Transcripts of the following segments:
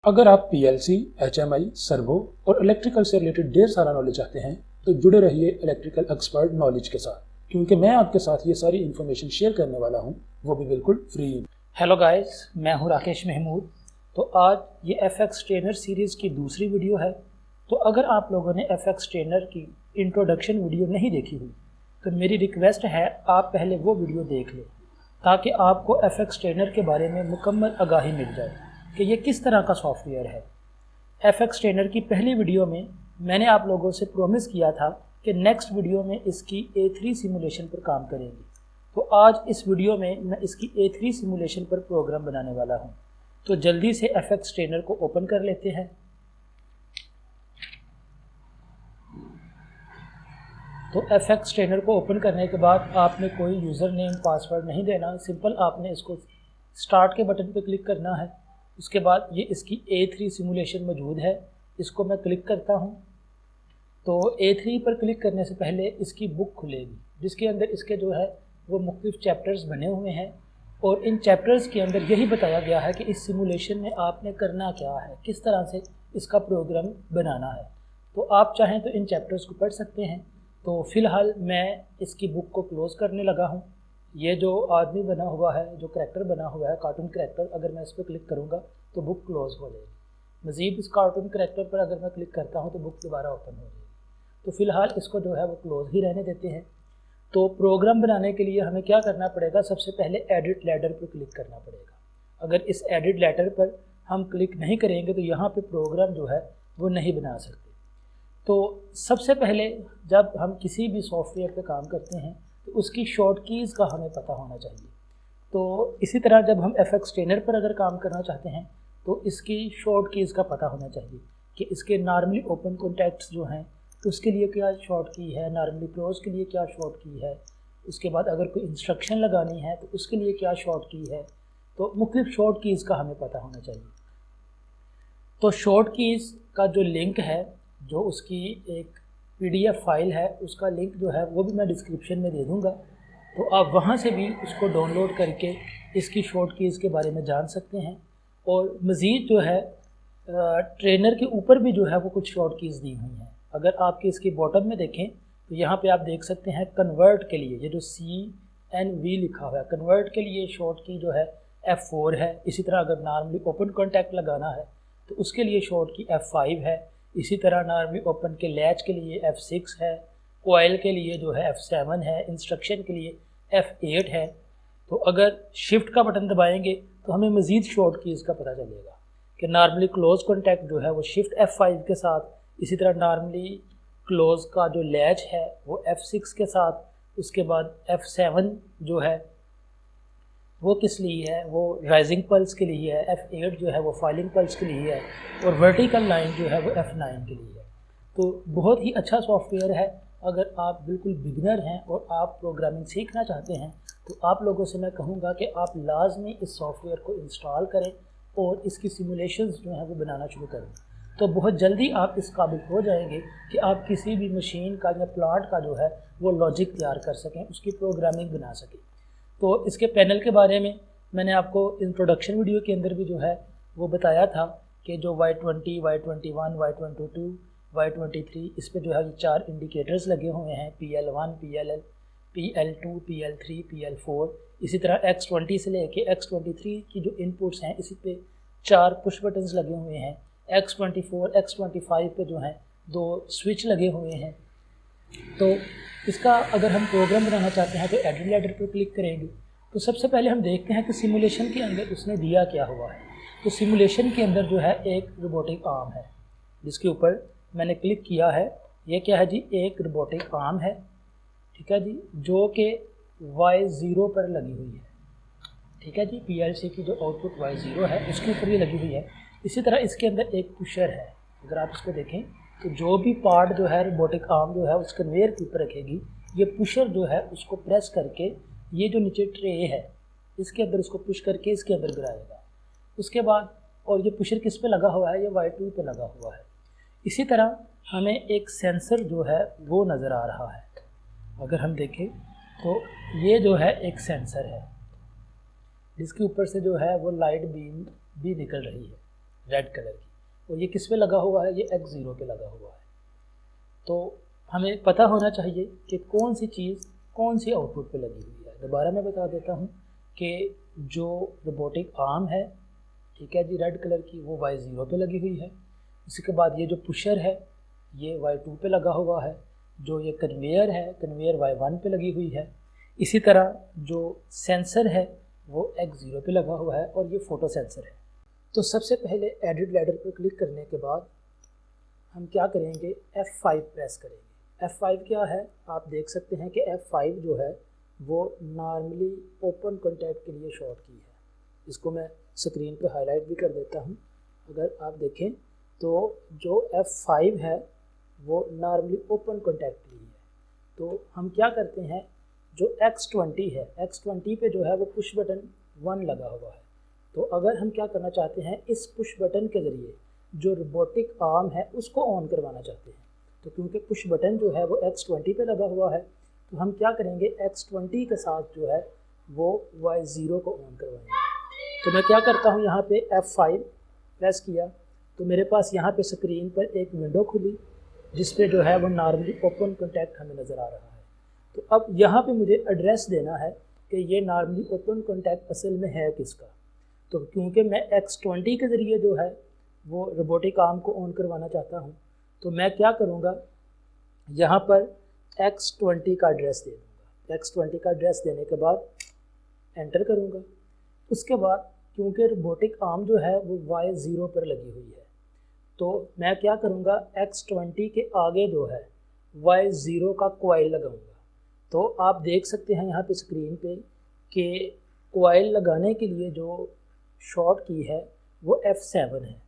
अगर आप PLC, HMI, servo और इलेक्ट्रिकल से रिलेटेड ढेर सारा नॉलेज चाहते हैं तो जुड़े रहिए इलेक्ट्रिकल एक्सपर्ट नॉलेज के साथ, क्योंकि मैं आपके साथ ये सारी इन्फॉर्मेशन शेयर करने वाला हूँ, वो भी बिल्कुल फ्री। हेलो गाइस, मैं हूँ राकेश महमूद। तो आज ये एफएक्स ट्रेनर सीरीज़ की दूसरी वीडियो है। तो अगर आप लोगों ने एफएक्स ट्रेनर की इंट्रोडक्शन वीडियो नहीं देखी हुई तो मेरी रिक्वेस्ट है आप पहले वो वीडियो देख लें, ताकि आपको एफएक्स ट्रेनर के बारे में मुकम्मल आगाही मिल जाए कि ये किस तरह का सॉफ्टवेयर है। एफएक्स ट्रेनर की पहली वीडियो में मैंने आप लोगों से प्रॉमिस किया था कि नेक्स्ट वीडियो में इसकी A3 सिमुलेशन पर काम करेंगे। तो आज इस वीडियो में मैं इसकी A3 सिमुलेशन पर प्रोग्राम बनाने वाला हूं। तो जल्दी से एफएक्स ट्रेनर को ओपन कर लेते हैं। तो एफएक्स ट्रेनर को ओपन करने के बाद आपने कोई यूज़र नेम पासवर्ड नहीं देना, सिंपल आपने इसको स्टार्ट के बटन पर क्लिक करना है। उसके बाद ये इसकी A3 सिमुलेशन मौजूद है, इसको मैं क्लिक करता हूँ। तो A3 पर क्लिक करने से पहले इसकी बुक खुलेगी, जिसके अंदर इसके जो है वो मुख्तलिफ चैप्टर्स बने हुए हैं, और इन चैप्टर्स के अंदर यही बताया गया है कि इस सिमुलेशन में आपने करना क्या है, किस तरह से इसका प्रोग्राम बनाना है। तो आप चाहें तो इन चैप्टर्स को पढ़ सकते हैं। तो फ़िलहाल मैं इसकी बुक को क्लोज़ करने लगा हूँ। ये जो आदमी बना हुआ है, जो करैक्टर बना हुआ है, कार्टून करैक्टर, अगर मैं इस पर क्लिक करूँगा तो बुक क्लोज़ हो जाएगी। मज़ीद इस कार्टून करैक्टर पर अगर मैं क्लिक करता हूँ तो बुक दोबारा ओपन हो जाएगी। तो फ़िलहाल इसको जो है वो क्लोज़ ही रहने देते हैं। तो प्रोग्राम बनाने के लिए हमें क्या करना पड़ेगा, सबसे पहले एडिट लैडर पर क्लिक करना पड़ेगा। अगर इस एडिट लैडर पर हम क्लिक नहीं करेंगे तो यहाँ पे प्रोग्राम जो है वो नहीं बना सकते। तो सबसे पहले जब हम किसी भी सॉफ्टवेयर पे काम करते हैं तो उसकी शॉर्ट कीज़ का हमें पता होना चाहिए। तो इसी तरह जब हम एफएक्स ट्रेनर पर अगर काम करना चाहते हैं तो इसकी शॉर्ट कीज़ का पता होना चाहिए कि इसके नॉर्मली ओपन कॉन्टैक्ट्स जो हैं तो उसके लिए क्या शॉर्ट की है, नॉर्मली क्लोज के लिए क्या शॉर्ट की है, उसके बाद अगर कोई इंस्ट्रक्शन लगानी है तो उसके लिए क्या शॉर्ट की है। तो मुख्तलिफ शॉर्ट कीज़ का हमें पता होना चाहिए। तो शॉर्ट कीज़ का जो लिंक है, जो उसकी एक PDF फाइल है, उसका लिंक जो है वो भी मैं डिस्क्रिप्शन में दे दूँगा। तो आप वहाँ से भी उसको डाउनलोड करके इसकी शॉर्ट कीज़ के बारे में जान सकते हैं। और मज़ीद जो है ट्रेनर के ऊपर भी जो है वो कुछ शॉर्ट कीज़ दी हुई हैं। अगर आपके इसकी बॉटम में देखें तो यहाँ पे आप देख सकते हैं कन्वर्ट के लिए ये जो CNV लिखा हुआ है, कन्वर्ट के लिए शॉर्ट की जो है F4 है। इसी तरह अगर नॉर्मली ओपन कॉन्टैक्ट लगाना है तो उसके लिए शॉर्ट की F5 है। इसी तरह नॉर्मली ओपन के लैच के लिए F6 है, कोयल के लिए जो है F7 है, इंस्ट्रक्शन के लिए F8 है। तो अगर शिफ्ट का बटन दबाएंगे तो हमें मज़ीद शॉर्ट कीज़ का पता चलेगा कि नॉर्मली क्लोज कॉन्टैक्ट जो है वो शिफ्ट F5 के साथ, इसी तरह नॉर्मली क्लोज का जो लैच है वो F6 के साथ, उसके बाद F7 जो है वो किस लिए है, वो राइजिंग पल्स के लिए है, F8 जो है वो फॉलिंग पल्स के लिए है, और वर्टिकल लाइन जो है वो F9 के लिए है। तो बहुत ही अच्छा सॉफ्टवेयर है। अगर आप बिल्कुल बिगिनर हैं और आप प्रोग्रामिंग सीखना चाहते हैं तो आप लोगों से मैं कहूँगा कि आप लाजमी इस सॉफ्टवेयर को इंस्टॉल करें और इसकी सिमुलेशंस जो हैं वो बनाना शुरू करें। तो बहुत जल्दी आप इस काबिल हो जाएंगे कि आप किसी भी मशीन का या प्लांट का जो है वो लॉजिक तैयार कर सकें, उसकी प्रोग्रामिंग बना सकें। तो इसके पैनल के बारे में मैंने आपको इंट्रोडक्शन वीडियो के अंदर भी जो है वो बताया था कि जो Y20, Y21, Y22, Y23, इस पे जो है ये 4 इंडिकेटर्स लगे हुए हैं, PL1, PL2, PL3, PL4। इसी तरह X20 से लेके X23 की जो इनपुट्स हैं इसी पे 4 पुश बटन्स लगे हुए हैं। X24, X25 पे जो हैं 2 स्विच लगे हुए हैं। तो इसका अगर हम प्रोग्राम बनाना चाहते हैं तो एडिट लैडर पर क्लिक करेंगे। तो सबसे पहले हम देखते हैं कि सिमुलेशन के अंदर उसने दिया क्या हुआ है। तो सिमुलेशन के अंदर जो है एक रोबोटिक आर्म है, जिसके ऊपर मैंने क्लिक किया है। ये क्या है जी, एक रोबोटिक आर्म है, ठीक है जी, जो कि Y0 पर लगी हुई है। ठीक है जी, PLC की जो आउटपुट Y0 है उसके ऊपर ये लगी हुई है। इसी तरह इसके अंदर एक पुशर है। अगर आप इसको देखें तो जो भी पार्ट जो है रोबोटिक आर्म जो है उस कन्वेयर के ऊपर रखेगी, ये पुशर जो है उसको प्रेस करके ये जो नीचे ट्रे है इसके अंदर उसको पुश करके इसके अंदर गिराएगा। उसके बाद, और ये पुशर किस पे लगा हुआ है, ये Y2 पे लगा हुआ है। इसी तरह हमें एक सेंसर जो है वो नज़र आ रहा है। अगर हम देखें तो ये जो है एक सेंसर है, जिसके ऊपर से जो है वो लाइट बीम भी निकल रही है, रेड कलर की, और ये किस पे लगा हुआ है, ये X0 पे लगा हुआ है। तो हमें पता होना चाहिए कि कौन सी चीज़ कौन सी आउटपुट पे लगी हुई है। दोबारा मैं बता देता हूँ कि जो रोबोटिक आर्म है, ठीक है जी, रेड कलर की, वो Y0 पे लगी हुई है। इसके बाद ये जो पुशर है ये Y2 पे लगा हुआ है। जो ये कन्वेयर है, कन्वेयर Y1 पे लगी हुई है। इसी तरह जो सेंसर है वो X0 पे लगा हुआ है, और ये फोटो सेंसर है। तो सबसे पहले एडिट लैडर पर क्लिक करने के बाद हम क्या करेंगे, F5 प्रेस करेंगे। F5 क्या है, आप देख सकते हैं कि F5 जो है वो नॉर्मली ओपन कॉन्टैक्ट के लिए शॉर्ट की है। इसको मैं स्क्रीन पे हाईलाइट भी कर देता हूँ। अगर आप देखें तो जो F5 है वो नॉर्मली ओपन कॉन्टैक्ट के लिए है। तो हम क्या करते हैं, जो X20 है, X20 पे जो है वो पुश बटन 1 लगा हुआ है। तो अगर हम क्या करना चाहते हैं, इस पुश बटन के ज़रिए जो रोबोटिक आर्म है उसको ऑन करवाना चाहते हैं। तो क्योंकि पुश बटन जो है वो X20 पे लगा हुआ है, तो हम क्या करेंगे, X20 के साथ जो है वो Y0 को ऑन करवाएंगे। तो मैं क्या करता हूँ, यहाँ पे F5 प्रेस किया तो मेरे पास यहाँ पे स्क्रीन पर एक विंडो खुली जिस पे जो है वो नॉर्मली ओपन कॉन्टैक्ट हमें नज़र आ रहा है। तो अब यहाँ पे मुझे एड्रेस देना है कि ये नॉर्मली ओपन कॉन्टैक्ट असल में है किसका। तो क्योंकि मैं X20 के ज़रिए जो है वो रोबोटिक आर्म को ऑन करवाना चाहता हूँ, तो मैं क्या करूँगा, यहाँ पर X20 का एड्रेस दे दूँगा। X20 का एड्रेस देने के बाद एंटर करूँगा। उसके बाद क्योंकि रोबोटिक आर्म जो है वो Y0 पर लगी हुई है, तो मैं क्या करूँगा, X20 के आगे जो है Y0 का कॉइल लगाऊँगा। तो आप देख सकते हैं यहाँ पे स्क्रीन पे कि कॉइल लगाने के लिए जो शॉर्ट की है वो F7 है।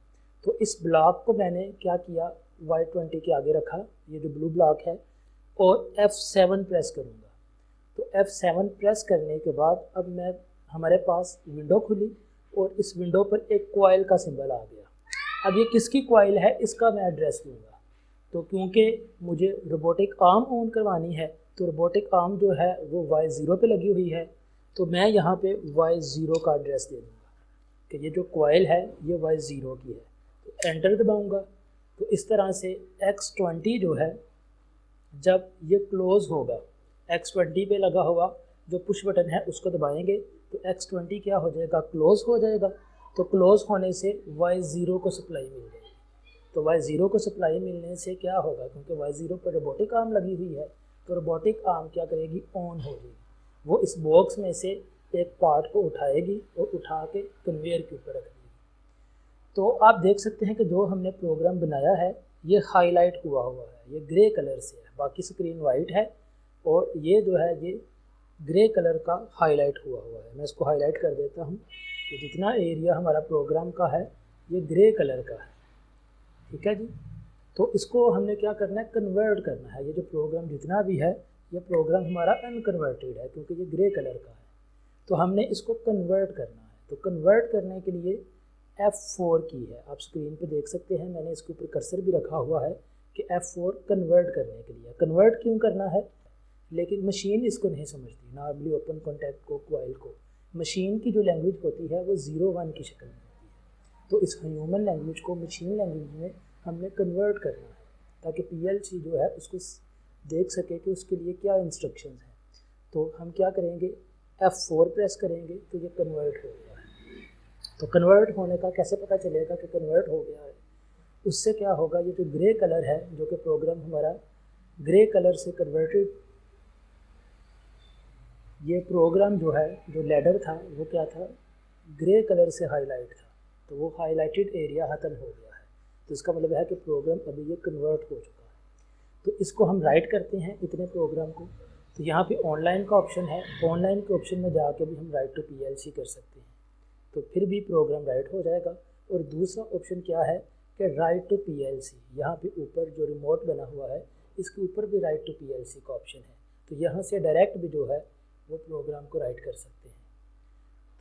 तो इस ब्लॉक को मैंने क्या किया, Y20 के आगे रखा, ये जो ब्लू ब्लॉक है, और F7 प्रेस करूँगा। तो F7 प्रेस करने के बाद अब मैं हमारे पास विंडो खुली और इस विंडो पर एक कॉइल का सिंबल आ गया। अब ये किसकी कॉइल है इसका मैं एड्रेस दूँगा। तो क्योंकि मुझे रोबोटिक आर्म ऑन करवानी है, तो रोबोटिक आर्म जो है वो Y0 पे लगी हुई है, तो मैं यहाँ पे Y0 का एड्रेस दे दूँगा कि ये जो कॉइल है ये Y0 की है। तो एंटर दबाऊँगा। तो इस तरह से X20 जो है जब ये क्लोज़ होगा, X20 पे लगा हुआ जो पुश बटन है उसको दबाएंगे तो X20 क्या हो जाएगा, क्लोज़ हो जाएगा। तो क्लोज़ होने से Y0 को सप्लाई मिल जाएगी। तो Y0 को सप्लाई मिलने से क्या होगा, क्योंकि Y0 पर रोबोटिक आर्म लगी हुई है, तो रोबोटिक आर्म क्या करेगी, ऑन हो जाएगी। वो इस बॉक्स में से एक पार्ट को उठाएगी और उठा के कन्वेयर के ऊपर रख देगी। तो आप देख सकते हैं कि जो हमने प्रोग्राम बनाया है ये हाईलाइट हुआ है, ये ग्रे कलर से है, बाकी स्क्रीन वाइट है और ये जो है ये ग्रे कलर का हाईलाइट हुआ है। मैं इसको हाईलाइट कर देता हूँ कि जितना एरिया हमारा प्रोग्राम का है ये ग्रे कलर का है, ठीक है जी। तो इसको हमने क्या करना है, कन्वर्ट करना है। ये जो प्रोग्राम जितना भी है ये प्रोग्राम हमारा अनकन्वर्टेड है क्योंकि ये ग्रे कलर का है, तो हमने इसको कन्वर्ट करना है। तो कन्वर्ट करने के लिए F4 की है, आप स्क्रीन पे देख सकते हैं, मैंने इसके ऊपर कर्सर भी रखा हुआ है कि F4 कन्वर्ट करने के लिए। कन्वर्ट क्यों करना है, लेकिन मशीन इसको नहीं समझती। नॉर्मली ओपन कॉन्टैक्ट को, कॉइल को, मशीन की जो लैंग्वेज होती है वो 0-1 की शक्ल में होती है। तो इस ह्यूमन लैंग्वेज को मशीन लैंग्वेज में हमने कन्वर्ट करना है ताकि PLC जो है उसको देख सके कि उसके लिए क्या इंस्ट्रक्शंस हैं। तो हम क्या करेंगे, F4 प्रेस करेंगे तो ये कन्वर्ट हो गया है। तो कन्वर्ट होने का कैसे पता चलेगा कि कन्वर्ट हो गया है, उससे क्या होगा, ये जो ग्रे कलर है जो कि प्रोग्राम हमारा ग्रे कलर से कन्वर्टेड, ये प्रोग्राम जो है जो लैडर था वो क्या था, ग्रे कलर से हाईलाइट था, तो वो हाईलाइटेड एरिया ख़त्म हो गया है। तो इसका मतलब है कि प्रोग्राम अभी ये कन्वर्ट हो चुका है। तो इसको हम राइट करते हैं इतने प्रोग्राम को। तो यहाँ पे ऑनलाइन का ऑप्शन है, ऑनलाइन के ऑप्शन में जाके भी हम राइट टू PLC कर सकते हैं, तो फिर भी प्रोग्राम राइट हो जाएगा। और दूसरा ऑप्शन क्या है कि राइट टू PLC, यहाँ पे ऊपर जो रिमोट बना हुआ है इसके ऊपर भी राइट टू PLC का ऑप्शन है, तो यहाँ से डायरेक्ट भी जो है वो प्रोग्राम को राइट कर सकते हैं।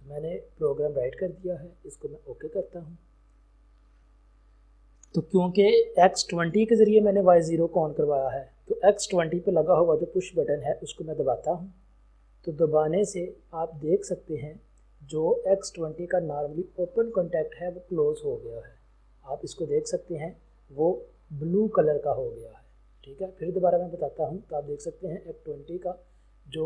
तो मैंने प्रोग्राम राइट कर दिया है, इसको मैं ओके करता हूँ। तो क्योंकि X20 के ज़रिए मैंने Y0 को ऑन करवाया है, तो X20 पे लगा हुआ जो पुश बटन है उसको मैं दबाता हूँ। तो दबाने से आप देख सकते हैं जो X20 का नॉर्मली ओपन कॉन्टैक्ट है वो क्लोज़ हो गया है। आप इसको देख सकते हैं वो ब्लू कलर का हो गया है। ठीक है, फिर दोबारा मैं बताता हूँ। तो आप देख सकते हैं F20 का जो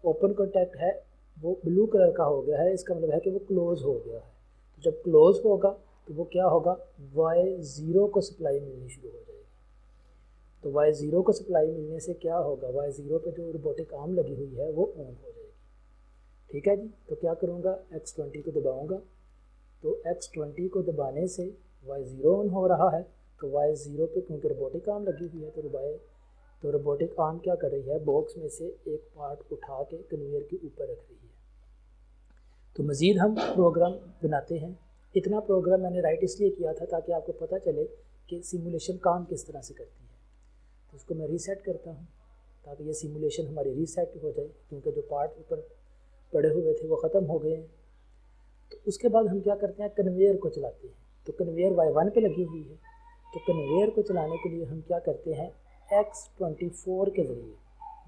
ओपन कॉन्टैक्ट है वो ब्लू कलर का हो गया है, इसका मतलब है कि वो क्लोज़ हो गया है। तो जब क्लोज़ होगा तो वो क्या होगा, Y0 को सप्लाई मिलनी शुरू हो जाएगी। तो Y0 को सप्लाई मिलने से क्या होगा, Y0 पे जो रोबोटिक आर्म लगी हुई है वो ऑन हो जाएगी। ठीक है जी, तो क्या करूँगा, X20 को दबाऊँगा, तो X20 को दबाने से Y0 ऑन हो रहा है। तो Y0 पे क्योंकि रोबोटिक आर्म लगी हुई है तो रोबोटिक आर्म क्या कर रही है, बॉक्स में से एक पार्ट उठा के कन्वेयर के ऊपर रख रही है। तो मज़ीद हम प्रोग्राम बनाते हैं। इतना प्रोग्राम मैंने राइट इसलिए किया था ताकि आपको पता चले कि सिमुलेशन काम किस तरह से करती है। तो उसको मैं रीसेट करता हूँ ताकि ये सिमुलेशन हमारी रीसेट हो जाए, क्योंकि जो पार्ट ऊपर पड़े हुए थे वो ख़त्म हो गए हैं। तो उसके बाद हम क्या करते हैं, कन्वेयर को चलाते हैं। तो कन्वेयर Y1 पे लगी हुई है, तो कन्वेयर को चलाने के लिए हम क्या करते हैं, X24 के ज़रिए,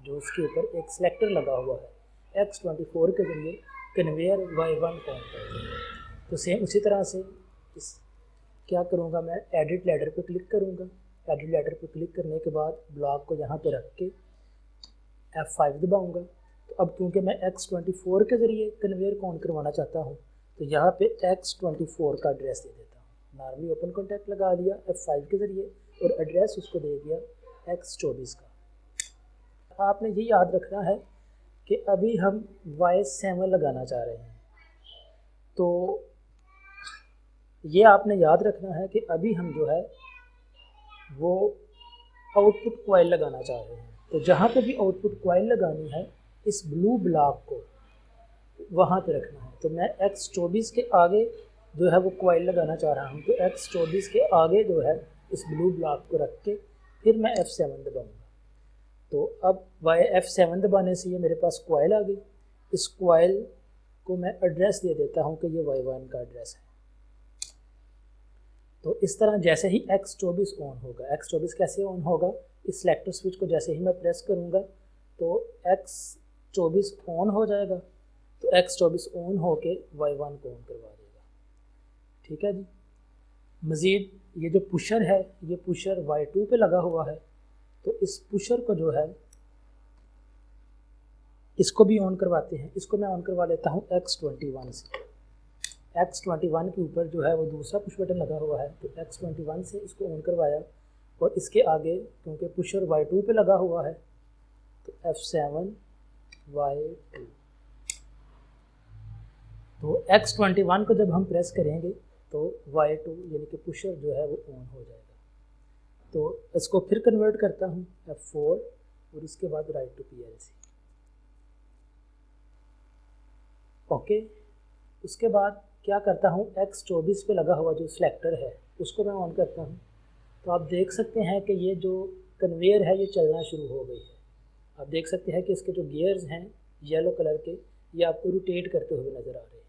जो उसके ऊपर एक सेलेक्टर लगा हुआ है, X24 के ज़रिए कन्वेयर Y1 को ऑन करते हैं। तो सेम उसी तरह से इस क्या करूँगा, मैं एडिट लैडर पे क्लिक करूँगा। एडिट लैडर पे क्लिक करने के बाद ब्लॉक को यहाँ पे रख के F5 दबाऊँगा। तो अब क्योंकि मैं X24 के ज़रिए कन्वेयर को ऑन करवाना चाहता हूँ तो यहाँ पे X24 का एड्रेस दे देता हूँ। नॉर्मली ओपन कॉन्टैक्ट लगा दिया F5 के ज़रिए और एड्रेस उसको दे दिया X24 का। आपने ये याद रखना है कि अभी हम Y7 लगाना चाह रहे हैं। तो ये आपने याद रखना है कि अभी हम जो है वो आउटपुट कॉइल लगाना चाह रहे हैं। तो जहाँ पे भी आउटपुट कॉइल लगानी है, इस ब्लू ब्लॉक को वहाँ पे रखना है। तो मैं X24 के आगे जो है वो कॉइल लगाना चाह रहा हूँ। तो X24 के आगे जो है इस ब्लू ब्लॉक को रख के फिर मैं F7 दबाऊँगा। तो अब F7 दबाने से ये मेरे पास कॉइल आ गई। इस कॉइल को मैं एड्रेस दे देता हूँ कि ये Y1 का एड्रेस है। तो इस तरह जैसे ही X24 ऑन होगा, X24 कैसे ऑन होगा, इस सेलेक्टर स्विच को जैसे ही मैं प्रेस करूँगा तो X24 ऑन हो जाएगा। तो X24 ऑन होके Y1 को ऑन करवा देगा। ठीक है जी। मज़ीद ये जो पुशर है, ये पुशर Y2 पे लगा हुआ है। तो इस पुशर को जो है इसको भी ऑन करवाते हैं। इसको मैं ऑन करवा लेता हूँ X21 से। X21 के ऊपर जो है वो दूसरा पुश बटन लगा हुआ है। तो X21 से इसको ऑन करवाया और इसके आगे क्योंकि पुशर Y2 पे लगा हुआ है तो F7 Y2। तो X21 को जब हम प्रेस करेंगे तो Y2 यानी कि पुशर जो है वो ऑन हो जाएगा। तो इसको फिर कन्वर्ट करता हूँ F4 और उसके बाद राइट टू PLC। ओके, उसके बाद क्या करता हूँ, X24 पे लगा हुआ जो सिलेक्टर है उसको मैं ऑन करता हूँ। तो आप देख सकते हैं कि ये जो कन्वेयर है ये चलना शुरू हो गई है। आप देख सकते हैं कि इसके जो गियर्स हैं येलो कलर के, ये आपको रोटेट करते हुए नज़र आ रहे हैं।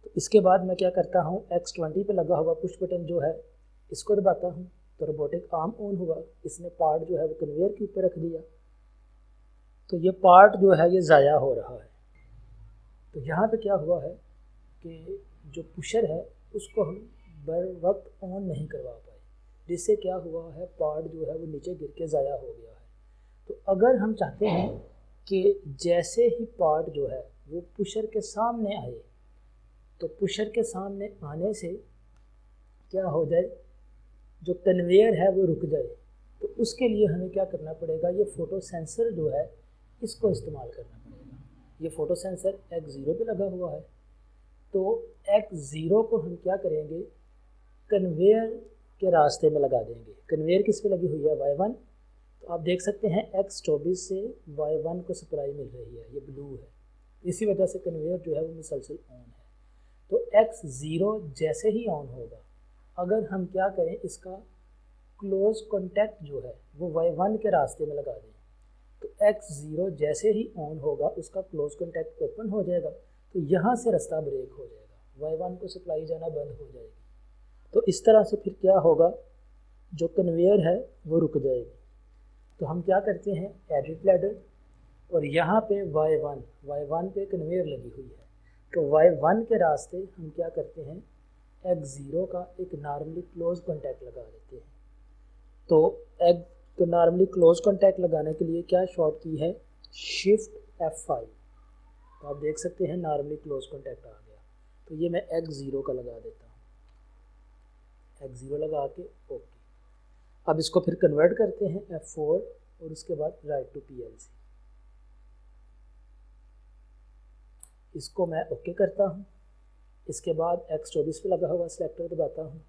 तो इसके बाद मैं क्या करता हूँ, X20 पे लगा हुआ पुश बटन जो है इसको दबाता हूँ। तो रोबोटिक आर्म ऑन हुआ, इसने पार्ट जो है वो कन्वेयर के ऊपर रख दिया। तो ये पार्ट जो है ये ज़ाया हो रहा है। तो यहाँ पे क्या हुआ है कि जो पुशर है उसको हम बर वक्त ऑन नहीं करवा पाए, जिससे क्या हुआ है, पार्ट जो है वो नीचे गिर के ज़ाया हो गया है। तो अगर हम चाहते हैं कि जैसे ही पार्ट जो है वो पुशर के सामने आए, तो पुशर के सामने आने से क्या हो जाए, जो कन्वेयर है वो रुक जाए। तो उसके लिए हमें क्या करना पड़ेगा, ये फ़ोटो सेंसर जो है इसको इस्तेमाल करना पड़ेगा। ये फ़ोटो सेंसर X0 पे लगा हुआ है। तो X0 को हम क्या करेंगे, कन्वेयर के रास्ते में लगा देंगे। कन्वेयर किस पे लगी हुई है, Y1। तो आप देख सकते हैं X24 से Y1 को सप्लाई मिल रही है, ये ब्लू है। इसी वजह से कन्वेयर जो है वो मुसलसल ऑन है। तो X0 जैसे ही ऑन होगा, अगर हम क्या करें, इसका क्लोज कॉन्टैक्ट जो है वो Y1 के रास्ते में लगा दें, तो X0 जैसे ही ऑन होगा उसका क्लोज कॉन्टैक्ट ओपन हो जाएगा। तो यहाँ से रास्ता ब्रेक हो जाएगा, Y1 को सप्लाई जाना बंद हो जाएगी। तो इस तरह से फिर क्या होगा, जो कन्वेयर है वो रुक जाएगी। तो हम क्या करते हैं, एडिट लैडर, और यहाँ पे Y1 पे कन्वेयर लगी हुई है। तो Y1 के रास्ते हम क्या करते हैं, X0 का एक नॉर्मली क्लोज कॉन्टैक्ट लगा देते हैं। तो नॉर्मली क्लोज कॉन्टैक्ट लगाने के लिए क्या शॉर्ट की है, शिफ्ट F5। तो आप देख सकते हैं नॉर्मली क्लोज कॉन्टैक्ट आ गया। तो ये मैं X0 का लगा देता हूँ, X0 लगा के ओके। अब इसको फिर कन्वर्ट करते हैं F4 और उसके बाद राइट टू PLC। इसको मैं ओके करता हूँ। इसके बाद X24 पे लगा हुआ सेलेक्टर दबाता हूँ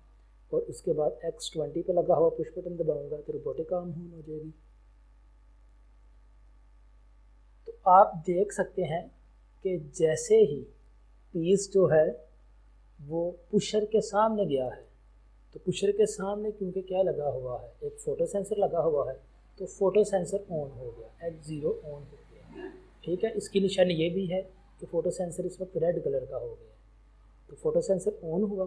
और उसके बाद X20 पे लगा हुआ पुश बटन दबाऊंगा तो रोबोटिक आर्म ऑन हो जाएगी। तो आप देख सकते हैं कि जैसे ही पीस जो है वो पुशर के सामने गया है, तो पुशर के सामने क्योंकि क्या लगा हुआ है, एक फोटो सेंसर लगा हुआ है, तो फोटो सेंसर ऑन हो गया, X0 ऑन हो गया। ठीक है, इसकी निशानी ये भी है कि फोटो सेंसर इस वक्त रेड कलर का हो गया। तो फोटो सेंसर ऑन हुआ,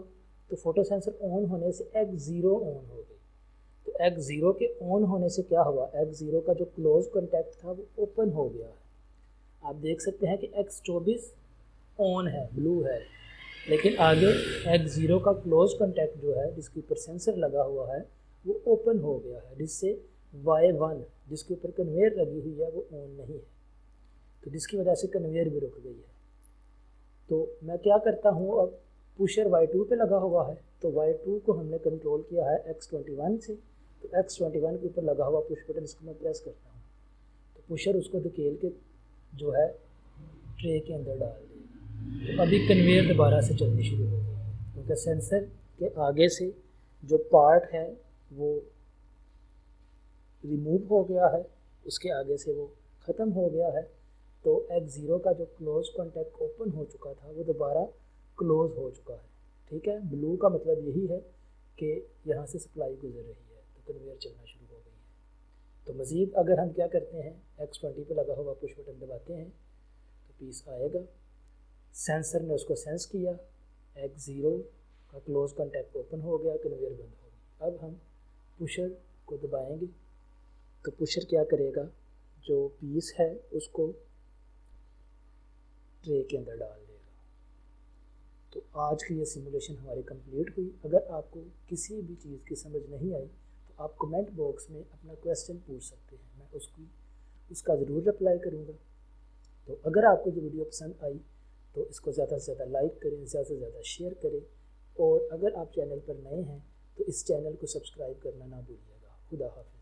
तो फोटो सेंसर ऑन होने से X0 ऑन हो गई। तो X0 के ऑन होने से क्या हुआ, X0 का जो क्लोज कॉन्टैक्ट था वो ओपन हो गया है। आप देख सकते हैं कि X24 ऑन है, ब्लू है, लेकिन आगे X0 का क्लोज कॉन्टैक्ट जो है जिसके ऊपर सेंसर लगा हुआ है वो ओपन हो गया है, जिससे Y1 जिसके ऊपर कन्वेयर लगी हुई है वो ऑन नहीं है, तो जिसकी वजह से कन्वेयर भी रुक गई है। तो मैं क्या करता हूँ, अब पुशर Y2 पे लगा हुआ है, तो Y2 को हमने कंट्रोल किया है X21 से, तो X21 के ऊपर लगा हुआ पुश बटन इसको मैं प्रेस करता हूँ, तो पुशर उसको धकेल के जो है ट्रे के अंदर डाल देगा। तो अभी कन्वेयर दोबारा से चलनी शुरू हो गई है, क्योंकि सेंसर के आगे से जो पार्ट है वो रिमूव हो गया है, उसके आगे से वो ख़त्म हो गया है। तो X0 का जो क्लोज कॉन्टैक्ट ओपन हो चुका था वो दोबारा क्लोज हो चुका है। ठीक है, ब्लू का मतलब यही है कि यहाँ से सप्लाई गुजर रही है, तो कन्वेयर चलना शुरू हो गई है। तो मज़ीद अगर हम क्या करते हैं, X20 पे लगा हुआ पुश बटन दबाते हैं तो पीस आएगा, सेंसर ने उसको सेंस किया, X0 का क्लोज कॉन्टैक्ट ओपन हो गया, कन्वेयर बंद हो गई। अब हम पुशर को दबाएंगे तो पुशर क्या करेगा, जो पीस है उसको ट्रे के अंदर डाल देगा। तो आज की ये सिमुलेशन हमारी कंप्लीट हुई। अगर आपको किसी भी चीज़ की समझ नहीं आई तो आप कमेंट बॉक्स में अपना क्वेश्चन पूछ सकते हैं, मैं उसका ज़रूर रिप्लाई करूँगा। तो अगर आपको ये वीडियो पसंद आई तो इसको ज़्यादा से ज़्यादा लाइक करें, ज़्यादा से ज़्यादा शेयर करें, और अगर आप चैनल पर नए हैं तो इस चैनल को सब्सक्राइब करना ना भूलिएगा। खुदा हाफ़िज़।